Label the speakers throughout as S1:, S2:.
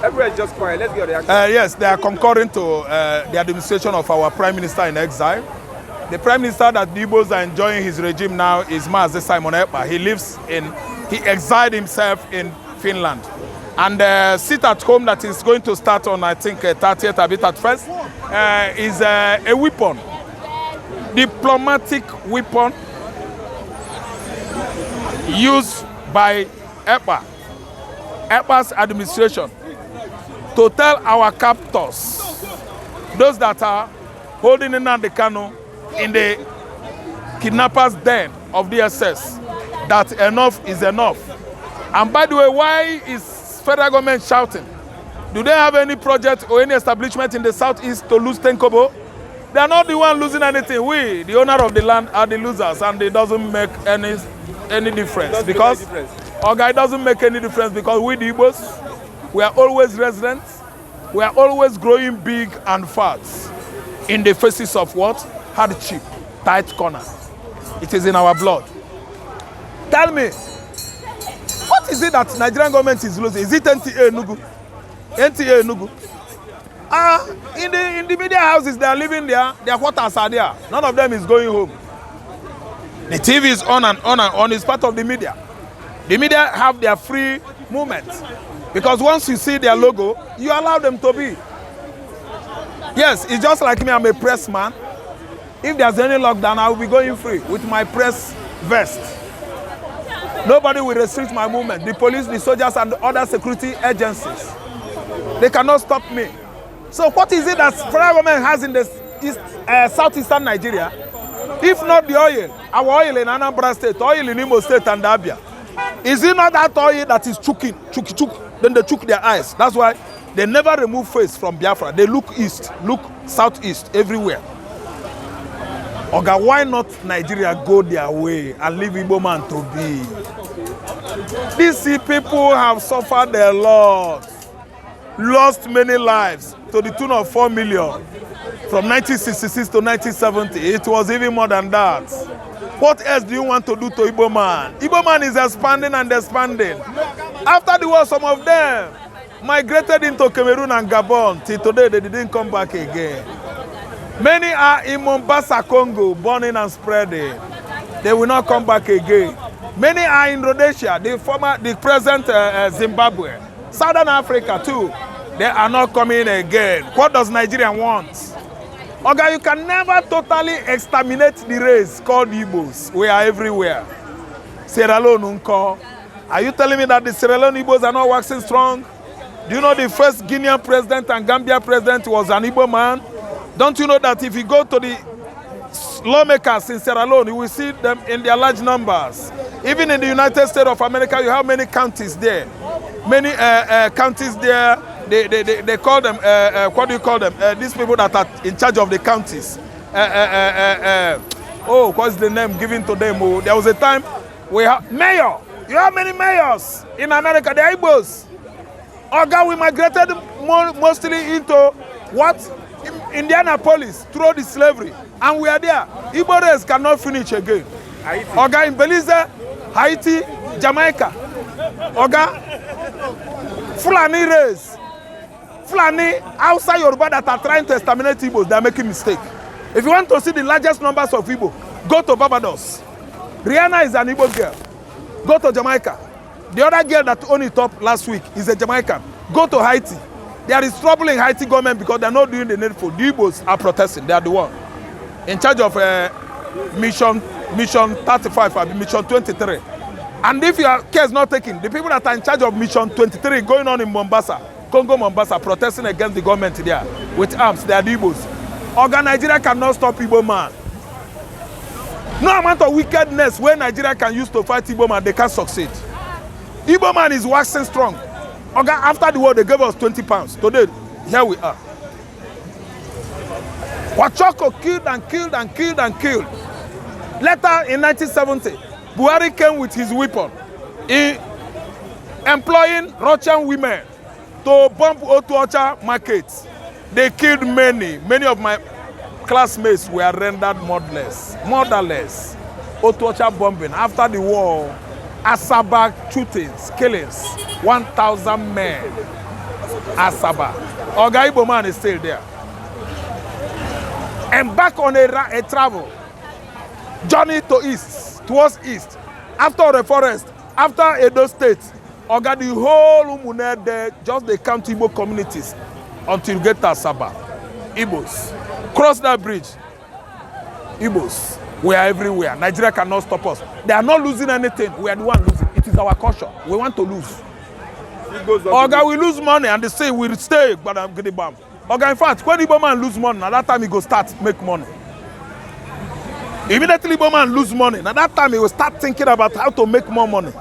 S1: Everybody just quiet. Let's get your reaction.
S2: Yes, they are concurring to the administration of our Prime Minister in exile. The Prime Minister that the Igbos are enjoying his regime now is Mazi Simon Ekpa. He exiled himself in Finland. And sit at home that is going to start on, I think, 30th, a bit at first, is a weapon, diplomatic weapon used by Ekpa's administration to tell our captors, those that are holding Nnamdi Kanu in the kidnappers' den of DSS, that enough is enough. And by the way, why is federal government shouting? Do they have any project or any establishment in the southeast to lose Tenkobo? They are not the one losing anything. We, the owner of the land, are the losers, and it doesn't make any difference. Because okay, it doesn't make any difference because we the Igbos, we are always residents. We are always growing big and fat in the faces of what? Hardship, tight corner. It is in our blood. Tell me, what is it that Nigerian government is losing? Is it NTA Nugu? NTA Nugu? In the media houses, they are living there. Their quarters are there. None of them is going home. The TV is on and on and on. It's part of the media. The media have their free movement. Because once you see their logo, you allow them to be. Yes, it's just like me, I'm a press man. If there's any lockdown, I will be going free with my press vest. Nobody will restrict my movement. The police, the soldiers, and the other security agencies. They cannot stop me. So what is it that federal government has in the southeastern Nigeria? If not the oil, our oil in Anambra State, oil in Imo State and Abia. Is it not that oil that is choking? Then they choke their eyes. That's why they never remove face from Biafra. They look east, look southeast, everywhere. Oga, why not Nigeria go their way and leave Igbo man to be? These people have suffered a lot, lost many lives to the tune of 4 million from 1966 to 1970. It was even more than that. What else do you want to do to Igbo man? Igbo man is expanding and expanding. After the war, some of them migrated into Cameroon and Gabon. Till today, they didn't come back again. Many are in Mombasa, Congo, burning and spreading. They will not come back again. Many are in Rhodesia, the present Zimbabwe. Southern Africa too. They are not coming again. What does Nigeria want? Okay, you can never totally exterminate the race called Igbos. We are everywhere. Sierra Leone, Unko. Are you telling me that the Sierra Leone Igbos are not waxing strong? Do you know the first Guinean president and Gambia president was an Igbo man? Don't you know that if you go to the lawmakers in Sierra Leone, you will see them in their large numbers. Even in the United States of America, you have many counties there. Many counties there, they call them, what do you call them? These people that are in charge of the counties. Oh, what's the name given to them? Oh, there was a time we have mayor. You have many mayors in America, the Igbos. Oga, we migrated mostly into what? Indianapolis, through the slavery. And we are there. Igbo race cannot finish again. Haiti. Oga, in Belize, Haiti, Jamaica. Oga, Fulani race. Fulani outside Yoruba that are trying to exterminate Igbos, they are making mistake. If you want to see the largest numbers of Igbo, go to Barbados. Rihanna is an Igbo girl. Go to Jamaica. The other girl that owned it up last week is a Jamaican. Go to Haiti. There is trouble in Haiti government because they're not doing the needful. The Igbos are protesting. They are the one in charge of mission 35 or mission 23. And if your care is not taken, the people that are in charge of mission 23 going on in Mombasa, Congo, Mombasa, protesting against the government there with arms, they are the Igbos. Oga, Nigeria cannot stop Igbo man. No amount of wickedness where Nigeria can use to fight Igbo man, they can't succeed. Igbo man is waxing strong. Okay, after the war, they gave us 20 pounds. Today, here we are. Wachoko killed and killed and killed and killed. Later, in 1970, Buhari came with his weapon, employing Russian women to bomb Otuocha markets. They killed many. Many of my classmates were rendered motherless. Otuocha bombing. After the war, Asaba shootings, killings, 1,000 men. Asaba. Oga Igbo man is still there. Embark on a travel. Journey to east, towards east. After the forest, after Edo State, Oga the whole Umune there, just the count Igbo communities until you get to Asaba. Igbos. Cross that bridge. Igbos. We are everywhere. Nigeria cannot stop us. They are not losing anything. We are the one losing. It is our culture. We want to lose. Oga will lose money and they say we'll stay, but I'm getting bam. Oga, in fact, when Igbo man lose money, at that time he go start make money. Immediately Igbo man lose money. At that time he will start thinking about how to make more money.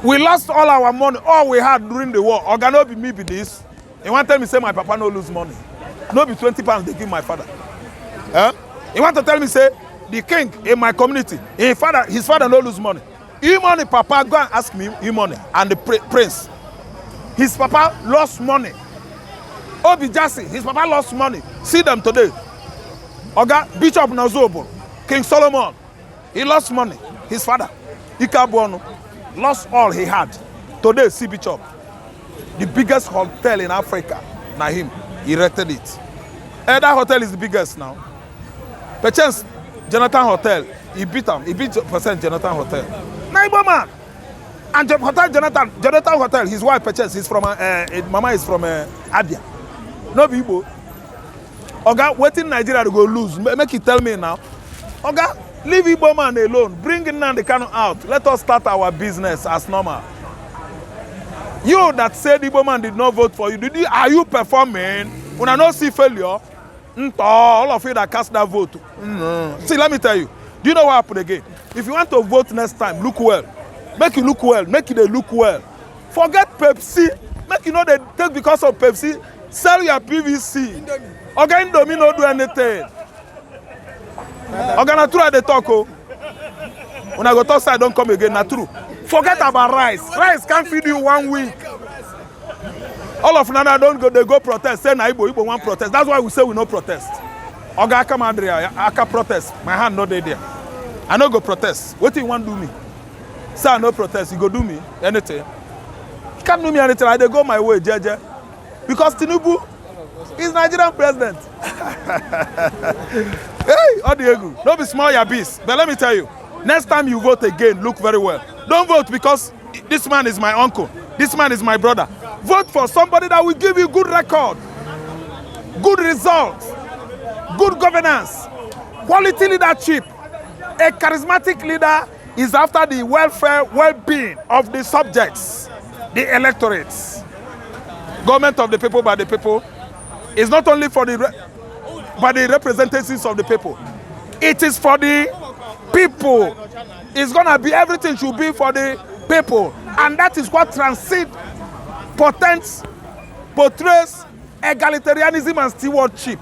S2: We lost all our money, all we had during the war. Oga, no be me be this. He want to tell me say my papa no lose money. No be 20 pounds they give my father. He want to tell me say the king in my community, his father no lose money. He money, papa, go and ask me, he money, and the prince. His papa lost money. Obi Jasi, his papa lost money. See them today. Oga, Bishop Nazobo, King Solomon, he lost money. His father, Ikabuonu, lost all he had. Today, see Bishop, the biggest hotel in Africa. Now him, he erected it. And that hotel is the biggest now. Perchance, Jonathan Hotel, he beat him. He beat percent Jonathan Hotel. Neighbor man. And Hotel Jonathan Hotel, his wife Perchance, he's from Mama is from Abia. No people. Oga, waiting Nigeria to go lose. Make you tell me now. Oga, leave Igbo man alone. Bring Nnamdi Kanu out. Let us start our business as normal. You that said Igbo man did not vote for you, are you performing? When I don't see failure, all of you that cast that vote. See, let me tell you. Do you know what happened again? If you want to vote next time, look well. Make it look well. Make it look well. Forget Pepsi. Make you know they take because of Pepsi. Sell your PVC. Oga Indomie no do anything. Oga na true they talk. When I go to side, don't come again. Na true. Forget about rice. Rice can't feed you 1 week. All of Nana don't go. They go protest. Say na Igbo want protest. That's why we say we no protest. Oga come Andrea. I can protest. My hand not there. I no go protest. What do you want to do me? Say I no protest. You go do me anything. You can't do me anything. I dey go my way, Jeje. Because Tinubu is Nigerian president. Hey, Odiegu, don't be small your beast. But let me tell you, next time you vote again, look very well. Don't vote because this man is my uncle. This man is my brother. Vote for somebody that will give you good record, good results, good governance, quality leadership. A charismatic leader is after the welfare, well-being of the subjects, the electorates. Government of the people, by the people, is not only for the representatives of the people. It is for the people. It's gonna be, everything should be for the people, and that is what transit portends, portrays egalitarianism and stewardship.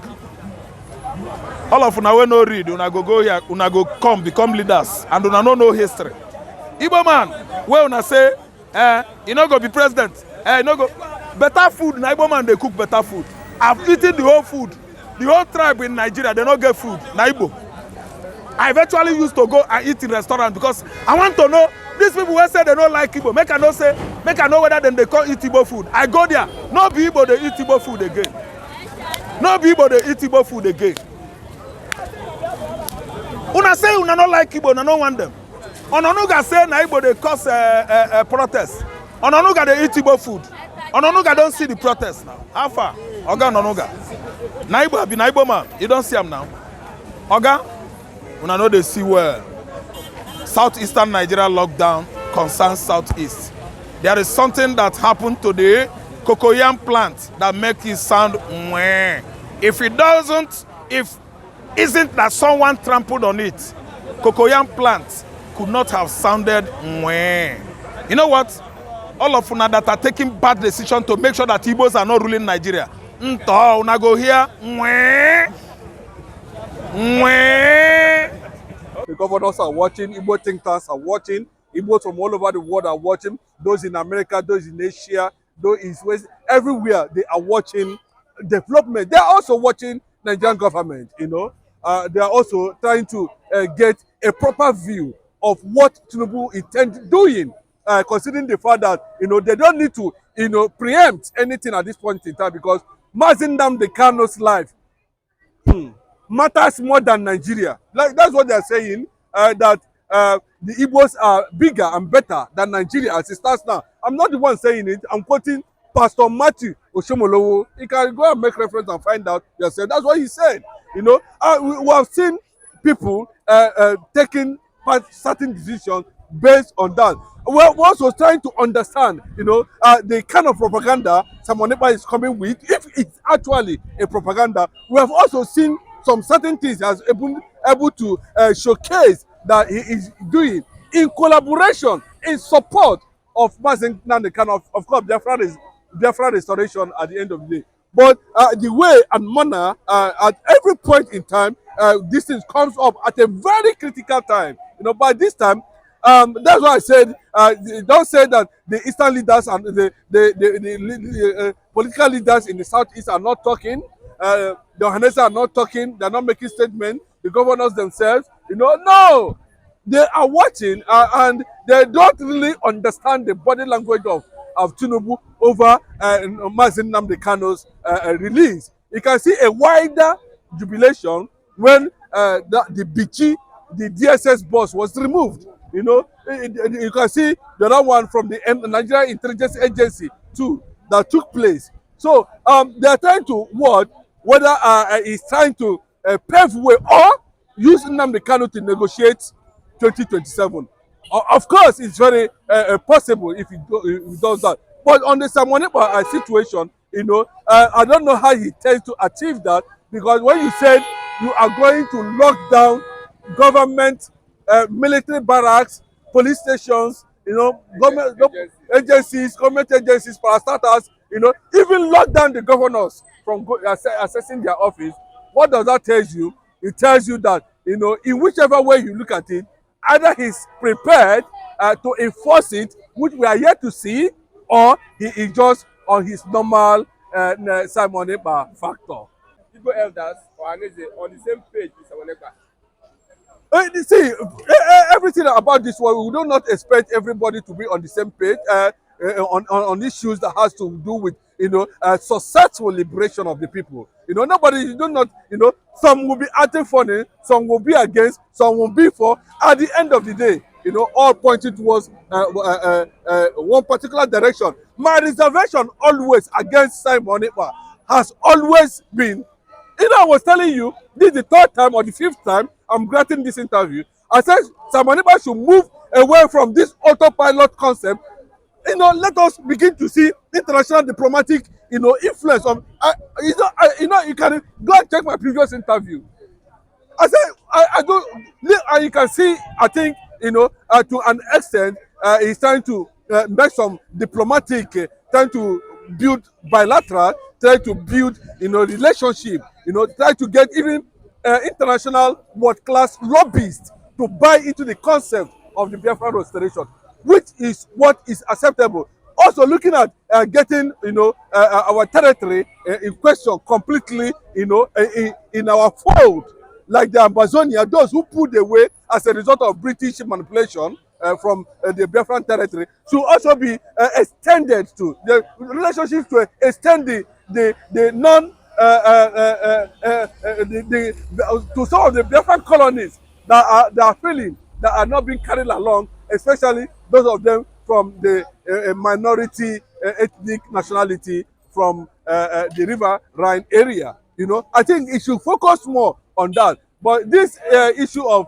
S2: All of una we no read, una go here, una go become leaders, and una no know history. Igbo man, where una say, you no go be president, you no go. Better food, na Igbo man they cook better food. I've eaten the whole food. The whole tribe in Nigeria, they don't get food. Na Igbo. I eventually used to go and eat in restaurants because I want to know, these people who say they don't like Igbo, make I know whether them they call eat Igbo food. I go there, no be Igbo they eat Igbo food again. No be Igbo they eat Igbo food again. Una say una not like Igbo, una no want them. Ononuga say na Igbo they cause protest. Ononuga they eat Igbo food. Ononuga don't see the protest now. How far? Oga Ononuga. Na Igbo be na Igbo man. You don't see him now. Oga, una know they see well. Southeastern Nigeria lockdown concerns Southeast. There is something that happened to the cocoyam plant that makes it sound mwah. If it doesn't, isn't that someone trampled on it, cocoyam plant could not have sounded mwah. You know what? All of una that are taking bad decision to make sure that Igbos are not ruling Nigeria. Una go here. Mwah. Mwah.
S1: The governors are watching, Igbo think tanks are watching, Igbos from all over the world are watching, those in America, those in Asia, those in West, everywhere they are watching development. They are also watching Nigerian government, you know. They are also trying to get a proper view of what Tinubu intends doing considering the fact that they don't need to preempt anything at this point in time, because Mazi Nnamdi Kanu's life matters more than Nigeria. Like that's what they are saying. That the Igbos are bigger and better than Nigeria as it stands now. I'm not the one saying it. I'm quoting Pastor Matthew Oshomolowo. You can go and make reference and find out yourself. That's what he said. We have seen people taking certain decisions based on that. We're also trying to understand, the kind of propaganda Simon Ekpa is coming with, if it's actually a propaganda. We have also seen some certain things as able to showcase that he is doing in collaboration, in support of Mazi Nnamdi Kanu. Of course, Biafra restoration at the end of the day. But the way and manner, at every point in time, this thing comes up at a very critical time. By this time, that's why I said, don't say that the Eastern leaders and the political leaders in the Southeast are not talking. The Ohanese are not talking. They're not making statements. The governors themselves, no. They are watching, and they don't really understand the body language of Tinubu over Mazi Nnamdi Kanu's release. You can see a wider jubilation when the Bichi, the DSS boss, was removed. You can see the other one from the Nigerian Intelligence Agency too that took place. So they are trying to whether he's trying to pave way or use Nnamdi Kanu to negotiate 2027. Of course, it's very possible if he does that. But on the Simon Ekpa situation, I don't know how he tends to achieve that, because when you said you are going to lock down government, military barracks, police stations, government agencies, parastatals, even lock down the governors from accessing their office. What does that tell you? It tells you that, in whichever way you look at it, either he's prepared to enforce it, which we are yet to see, or he is just on his normal Simon Ekpa factor.
S3: Igbo elders or Ohanese on the same page with Simon Ekpa.
S1: See, everything about this one, we do not expect everybody to be on the same page on issues that has to do with successful liberation of the people. Nobody, you do not, some will be acting funny, some will be against, some will be for. At the end of the day, all pointing towards one particular direction. My reservation always against Simon Ekpa has always been, I was telling you, this is the third time or the fifth time I'm granting this interview. I said Simon Ekpa should move away from this autopilot concept. Let us begin to see international diplomatic, influence of. You can go and check my previous interview. I said I don't, and you can see. I think to an extent, he's trying to make some diplomatic, trying to build bilateral, trying to build relationship, try to get even international world-class lobbyists to buy into the concept of the Biafra restoration, which is what is acceptable. Also looking at getting our territory in question completely in our fold, like the Amazonia, those who pulled away as a result of British manipulation from the Biafran territory, should also be extended to the relationships, to extend the non to some of the Biafran colonies that are failing, that are not being carried along, especially those of them from the minority ethnic nationality from the River Rhine area. I think it should focus more on that. But this issue of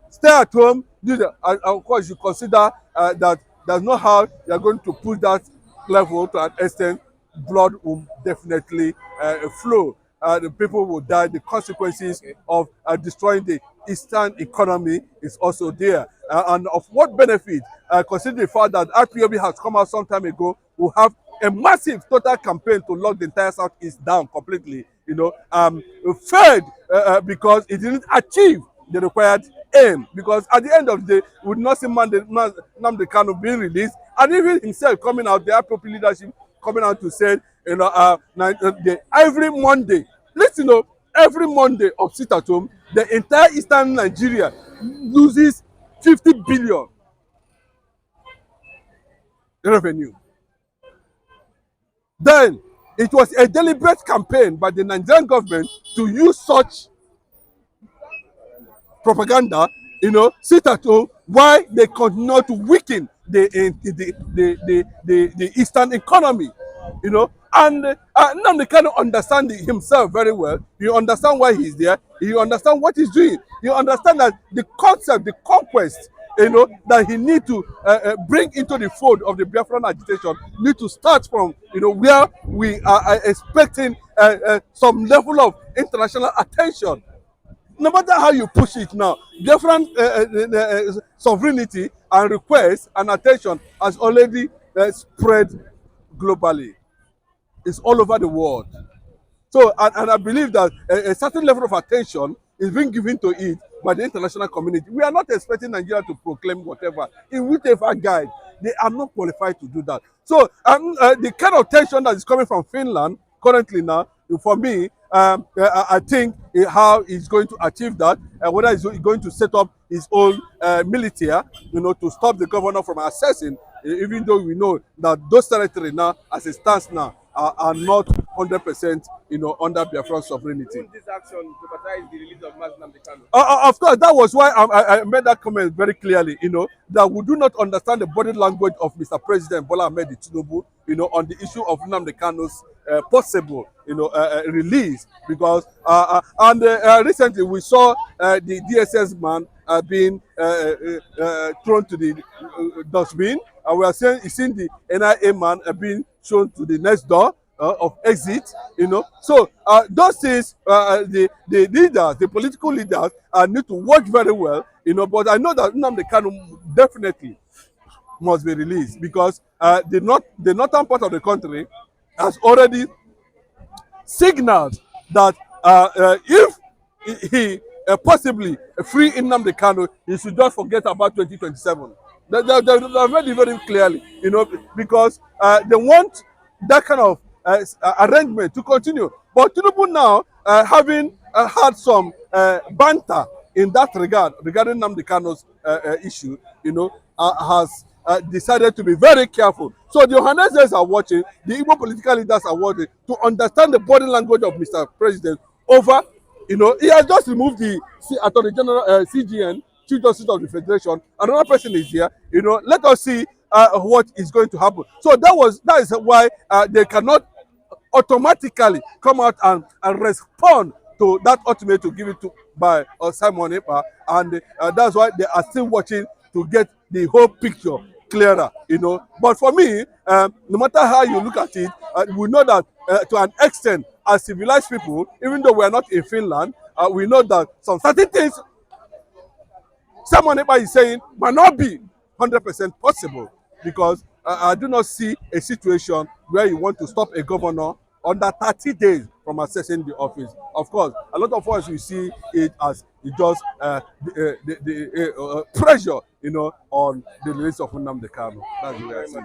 S1: stay at home, of course, you consider that there's no how you're going to push that level to an extent. Blood will definitely flow. The people will die. The consequences of destroying the Eastern economy is also there. And of what benefit, considering the fact that IPOB has come out some time ago, will have a massive total campaign to lock the entire Southeast down completely. Failed because it didn't achieve the required aim. Because at the end of the day, we would not see Nnamdi Kanu being released, and even himself coming out, the IPOB leadership coming out to say, every Monday, every Monday of sit at home, the entire Eastern Nigeria loses 50 billion. revenue. Then it was a deliberate campaign by the Nigerian government to use such propaganda, sit at home while they continue to weaken the eastern economy, And Nnamdi kind of understand himself very well. You understand why he's there. You understand what he's doing. You understand that the concept, the conquest, that he need to bring into the fold of the Biafran agitation need to start from, where we are expecting some level of international attention. No matter how you push it now, different sovereignty and request and attention has already spread globally. It's all over the world. So, and I believe that a certain level of attention is being given to it by the international community. We are not expecting Nigeria to proclaim whatever, in whichever guide. They are not qualified to do that. So, the kind of tension that is coming from Finland currently now, for me, I think how he's going to achieve that, whether he's going to set up his own military, to stop the governor from accessing, even though we know that those territories now, as it stands now, are not 100%, under Biafran sovereignty.
S3: Won't this action jeopardize the release of Mazi Nnamdi Kanu?
S1: Of course, that was why I made that comment very clearly, that we do not understand the body language of Mr. President Bola Ahmed Tinubu, on the issue of Nnamdi Kanu's possible, release, because recently we saw the DSS man being thrown to the dustbin, and we are seeing the NIA man being shown to the next door of exit, So those things, the leaders, the political leaders, need to watch very well, But I know that Nnamdi Kanu definitely must be released, because the northern part of the country has already signaled that if he possibly free Nnamdi Kanu, he should just forget about 2027. They are very, very clearly, because they want that kind of arrangement to continue. But Tinubu now, having had some banter in that regard regarding Nnamdi Kanu's issue, has decided to be very careful. So the Johannesburgs are watching, the Igbo political leaders are watching to understand the body language of Mr. President over, he has just removed the Attorney General, CGN, Chief Justice of the Federation. Another person is here. Let us see what is going to happen. So that is why they cannot automatically come out and respond to that ultimatum given to by Simon Ekpa, and that's why they are still watching to get the whole picture clearer. But for me, no matter how you look at it, we know that to an extent, as civilized people, even though we are not in Finland, we know that some certain things Simon Ekpa is saying might not be 100% possible, because I do not see a situation where you want to stop a governor under 30 days from accessing the office. Of course, a lot of us will see it as just the pressure, on the release of Nnamdi Kanu. That's the way I see it.